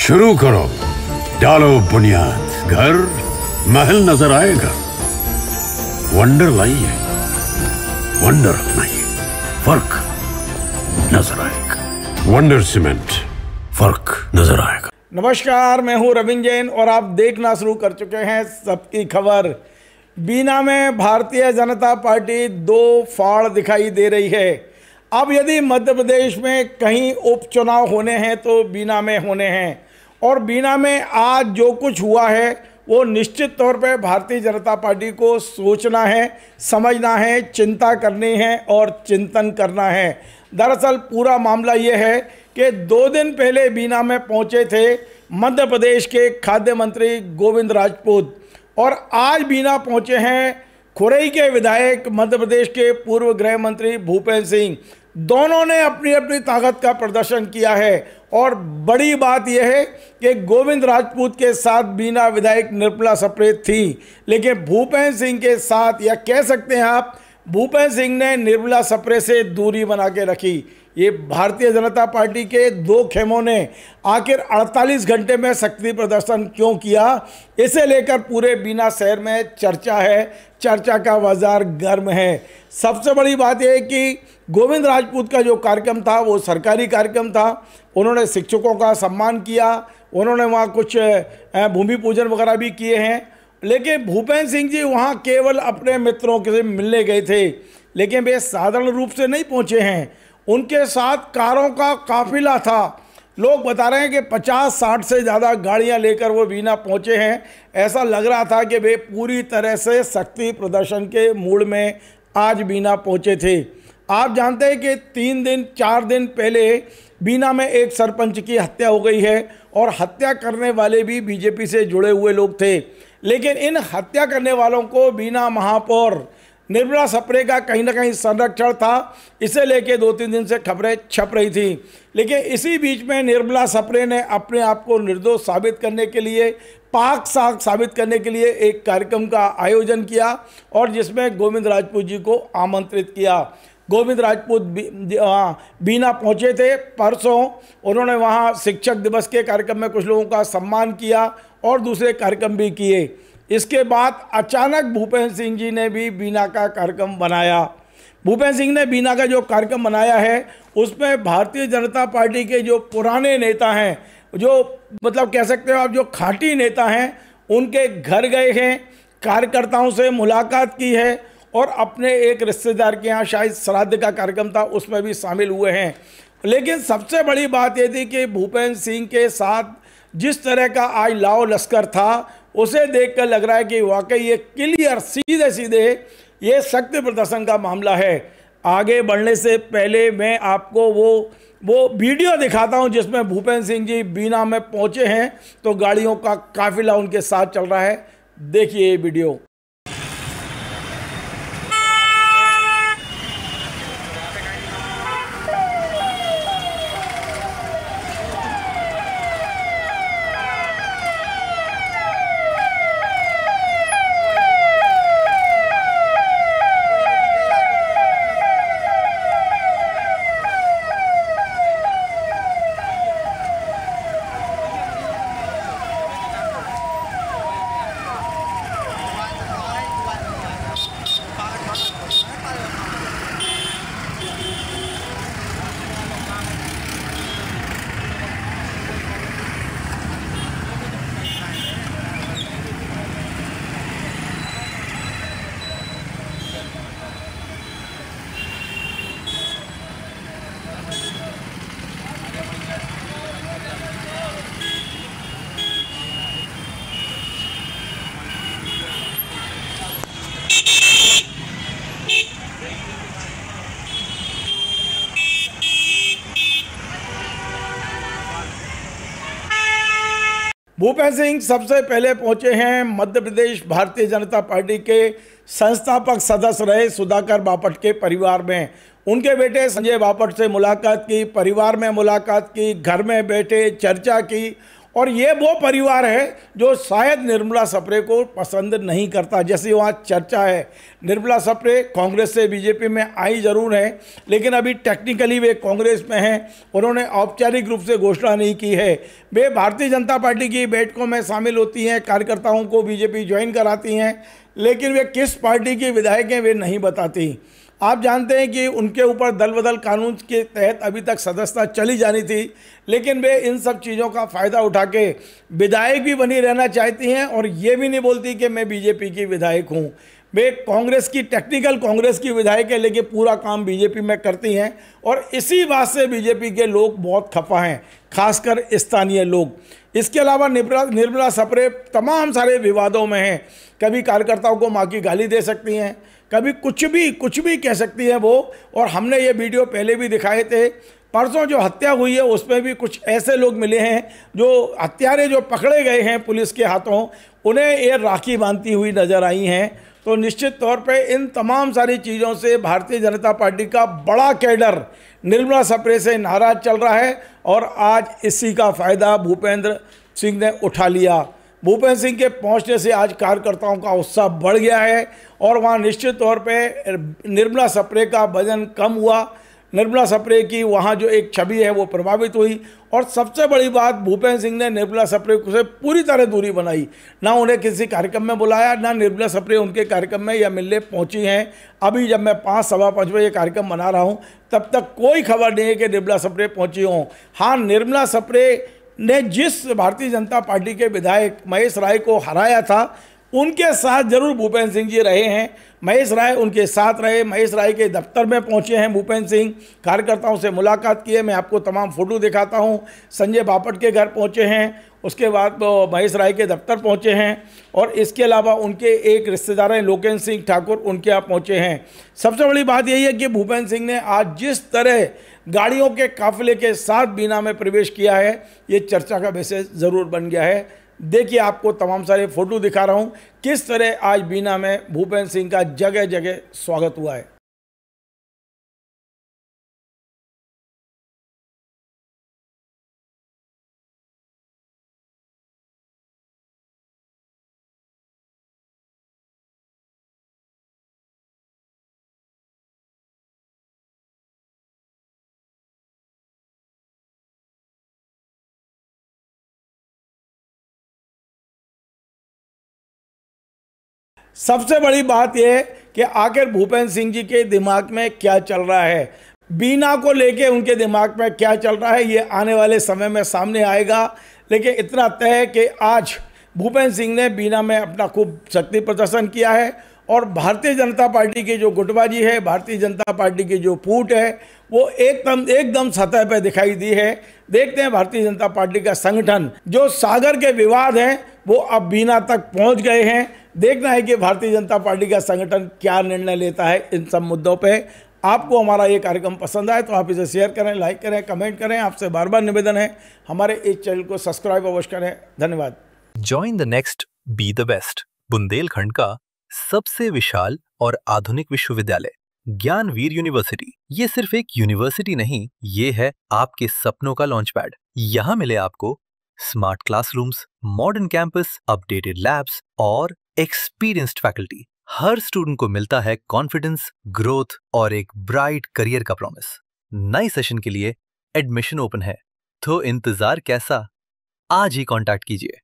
शुरू करो, डालो बुनियाद, घर महल नजर आएगा। वंडर लाइए, वंडर अपनाइए, फर्क नजर आएगा। वंडर सीमेंट, फर्क नजर आएगा। नमस्कार, मैं हूं रविंद्र जैन और आप देखना शुरू कर चुके हैं सबकी खबर। बीना में भारतीय जनता पार्टी दो फाड़ दिखाई दे रही है। अब यदि मध्य प्रदेश में कहीं उपचुनाव होने हैं तो बीना में होने हैं, और बीना में आज जो कुछ हुआ है वो निश्चित तौर पे भारतीय जनता पार्टी को सोचना है, समझना है, चिंता करनी है और चिंतन करना है। दरअसल पूरा मामला ये है कि 2 दिन पहले बीना में पहुंचे थे मध्य प्रदेश के खाद्य मंत्री गोविंद राजपूत, और आज बीना पहुंचे हैं खुरई के विधायक मध्य प्रदेश के पूर्व गृह मंत्री भूपेंद्र सिंह। दोनों ने अपनी अपनी ताकत का प्रदर्शन किया है, और बड़ी बात यह है कि गोविंद राजपूत के साथ बीना विधायक निर्मला सप्रे थी, लेकिन भूपेंद्र सिंह के साथ, या कह सकते हैं आप, भूपेंद्र सिंह ने निर्मला सप्रे से दूरी बना के रखी। ये भारतीय जनता पार्टी के दो खेमों ने आखिर 48 घंटे में शक्ति प्रदर्शन क्यों किया, इसे लेकर पूरे बीना शहर में चर्चा है, चर्चा का बाजार गर्म है। सबसे बड़ी बात यह है कि गोविंद राजपूत का जो कार्यक्रम था वो सरकारी कार्यक्रम था। उन्होंने शिक्षकों का सम्मान किया, उन्होंने वहाँ कुछ भूमि पूजन वगैरह भी किए हैं, लेकिन भूपेंद्र सिंह जी वहाँ केवल अपने मित्रों से मिलने गए थे, लेकिन वे साधारण रूप से नहीं पहुँचे हैं। उनके साथ कारों का काफिला था। लोग बता रहे हैं कि 50-60 से ज़्यादा गाड़ियां लेकर वो बीना पहुंचे हैं। ऐसा लग रहा था कि वे पूरी तरह से शक्ति प्रदर्शन के मूड में आज बीना पहुंचे थे। आप जानते हैं कि 3-4 दिन पहले बीना में एक सरपंच की हत्या हो गई है, और हत्या करने वाले भी बीजेपी से जुड़े हुए लोग थे। लेकिन इन हत्या करने वालों को बीना महापौर निर्मला सप्रे का कहीं ना कहीं संरक्षण था, इसे लेके 2-3 दिन से खबरें छप रही थी। लेकिन इसी बीच में निर्मला सप्रे ने अपने आप को निर्दोष साबित करने के लिए, पाक साख साबित करने के लिए एक कार्यक्रम का आयोजन किया, और जिसमें गोविंद राजपूत जी को आमंत्रित किया। गोविंद राजपूत बीना पहुंचे थे परसों। उन्होंने वहां शिक्षक दिवस के कार्यक्रम में कुछ लोगों का सम्मान किया और दूसरे कार्यक्रम भी किए। इसके बाद अचानक भूपेंद्र सिंह जी ने भी बीना का कार्यक्रम बनाया। भूपेंद्र सिंह ने बीना का जो कार्यक्रम बनाया है उसमें भारतीय जनता पार्टी के जो पुराने नेता हैं, जो मतलब कह सकते हो आप जो खाटी नेता हैं, उनके घर गए हैं, कार्यकर्ताओं से मुलाकात की है, और अपने एक रिश्तेदार के यहाँ शायद श्राद्ध का कार्यक्रम था उसमें भी शामिल हुए हैं। लेकिन सबसे बड़ी बात यह थी कि भूपेंद्र सिंह के साथ जिस तरह का आज लाओ लश्कर था, उसे देखकर लग रहा है कि वाकई ये क्लियर सीधे सीधे ये शक्ति प्रदर्शन का मामला है। आगे बढ़ने से पहले मैं आपको वो वीडियो दिखाता हूं जिसमें भूपेंद्र सिंह जी बीना में पहुंचे हैं, तो गाड़ियों का काफिला उनके साथ चल रहा है। देखिए ये वीडियो। भूपेंद्र सिंह सबसे पहले पहुंचे हैं मध्य प्रदेश भारतीय जनता पार्टी के संस्थापक सदस्य रहे सुधाकर बापट के परिवार में। उनके बेटे संजय बापट से मुलाकात की, परिवार में मुलाकात की, घर में बैठे चर्चा की, और ये वो परिवार है जो शायद निर्मला सप्रे को पसंद नहीं करता। जैसे वहाँ चर्चा है, निर्मला सप्रे कांग्रेस से बीजेपी में आई जरूर है, लेकिन अभी टेक्निकली वे कांग्रेस में हैं। उन्होंने औपचारिक रूप से घोषणा नहीं की है। वे भारतीय जनता पार्टी की बैठकों में शामिल होती हैं, कार्यकर्ताओं को बीजेपी ज्वाइन कराती हैं, लेकिन वे किस पार्टी की विधायक हैं वे नहीं बताती। आप जानते हैं कि उनके ऊपर दल बदल कानून के तहत अभी तक सदस्यता चली जानी थी, लेकिन वे इन सब चीज़ों का फ़ायदा उठा के विधायक भी बनी रहना चाहती हैं और ये भी नहीं बोलती कि मैं बीजेपी की विधायक हूँ। वे कांग्रेस की, टेक्निकल कांग्रेस की विधायक है, लेकिन पूरा काम बीजेपी में करती हैं और इसी बात से बीजेपी के लोग बहुत खफा हैं, खासकर स्थानीय लोग। इसके अलावा निर्मला सप्रे तमाम सारे विवादों में हैं। कभी कार्यकर्ताओं को माँ की गाली दे सकती हैं, कभी कुछ भी कह सकती हैं वो। और हमने ये वीडियो पहले भी दिखाए थे। परसों जो हत्या हुई है उसमें भी कुछ ऐसे लोग मिले हैं जो हत्यारे जो पकड़े गए हैं पुलिस के हाथों, उन्हें ये राखी बांधती हुई नजर आई हैं। तो निश्चित तौर पे इन तमाम सारी चीज़ों से भारतीय जनता पार्टी का बड़ा कैडर निर्मला सप्रे से नाराज चल रहा है और आज इसी का फ़ायदा भूपेंद्र सिंह ने उठा लिया। भूपेंद्र सिंह के पहुंचने से आज कार्यकर्ताओं का उत्साह बढ़ गया है और वहां निश्चित तौर पे निर्मला सप्रे का वजन कम हुआ। निर्मला सप्रे की वहां जो एक छवि है वो प्रभावित हुई। और सबसे बड़ी बात, भूपेंद्र सिंह ने निर्मला सप्रे से पूरी तरह दूरी बनाई। ना उन्हें किसी कार्यक्रम में बुलाया, ना निर्मला सप्रे उनके कार्यक्रम में या मिलने पहुंची हैं। अभी जब मैं 5 सवा 5 बजे कार्यक्रम बना रहा हूं तब तक कोई खबर नहीं है कि निर्मला सप्रे पहुंची हों। हाँ, निर्मला सप्रे ने जिस भारतीय जनता पार्टी के विधायक महेश राय को हराया था, उनके साथ जरूर भूपेंद्र सिंह जी रहे हैं। महेश राय उनके साथ रहे, महेश राय के दफ्तर में पहुंचे हैं भूपेंद्र सिंह, कार्यकर्ताओं से मुलाकात की है। मैं आपको तमाम फोटो दिखाता हूं। संजय बापट के घर पहुंचे हैं, उसके बाद महेश राय के दफ्तर पहुंचे हैं और इसके अलावा उनके एक रिश्तेदार हैं लोकेश सिंह ठाकुर, उनके यहाँ पहुंचे हैं। सबसे बड़ी बात यही है कि भूपेंद्र सिंह ने आज जिस तरह गाड़ियों के काफिले के साथ बीना में प्रवेश किया है, ये चर्चा का विषय ज़रूर बन गया है। देखिए, आपको तमाम सारे फोटो दिखा रहा हूं किस तरह आज बीना में भूपेंद्र सिंह का जगह जगह स्वागत हुआ है। सबसे बड़ी बात यह है कि आखिर भूपेंद्र सिंह जी के दिमाग में क्या चल रहा है, बीना को लेके उनके दिमाग में क्या चल रहा है, ये आने वाले समय में सामने आएगा। लेकिन इतना तय है कि आज भूपेंद्र सिंह ने बीना में अपना खूब शक्ति प्रदर्शन किया है और भारतीय जनता पार्टी की जो गुटबाजी है, भारतीय जनता पार्टी की जो फूट है, वो एकदम सतह पर दिखाई दी है। देखते हैं भारतीय जनता पार्टी का संगठन, जो सागर के विवाद हैं वो अब बीना तक पहुंच गए हैं। देखना है कि भारतीय जनता पार्टी का संगठन क्या निर्णय लेता है इन सब मुद्दों पे। आपको हमारा ये कार्यक्रम पसंद आए तो आप इसे शेयर करें, लाइक करें, कमेंट करें। आपसे बार बार निवेदन है हमारे इस चैनल को सब्सक्राइब अवश्य करें। धन्यवाद। Join the next be the best, Bundelkhand का सबसे विशाल और आधुनिक विश्वविद्यालय ज्ञानवीर यूनिवर्सिटी। ये सिर्फ एक यूनिवर्सिटी नहीं, ये है आपके सपनों का लॉन्च पैड। यहाँ मिले आपको smart classrooms, modern campus, updated labs और एक्सपीरियंस्ड फैकल्टी। हर स्टूडेंट को मिलता है कॉन्फिडेंस, ग्रोथ और एक ब्राइट करियर का प्रॉमिस। नए सेशन के लिए एडमिशन ओपन है, तो इंतजार कैसा? आज ही कांटेक्ट कीजिए।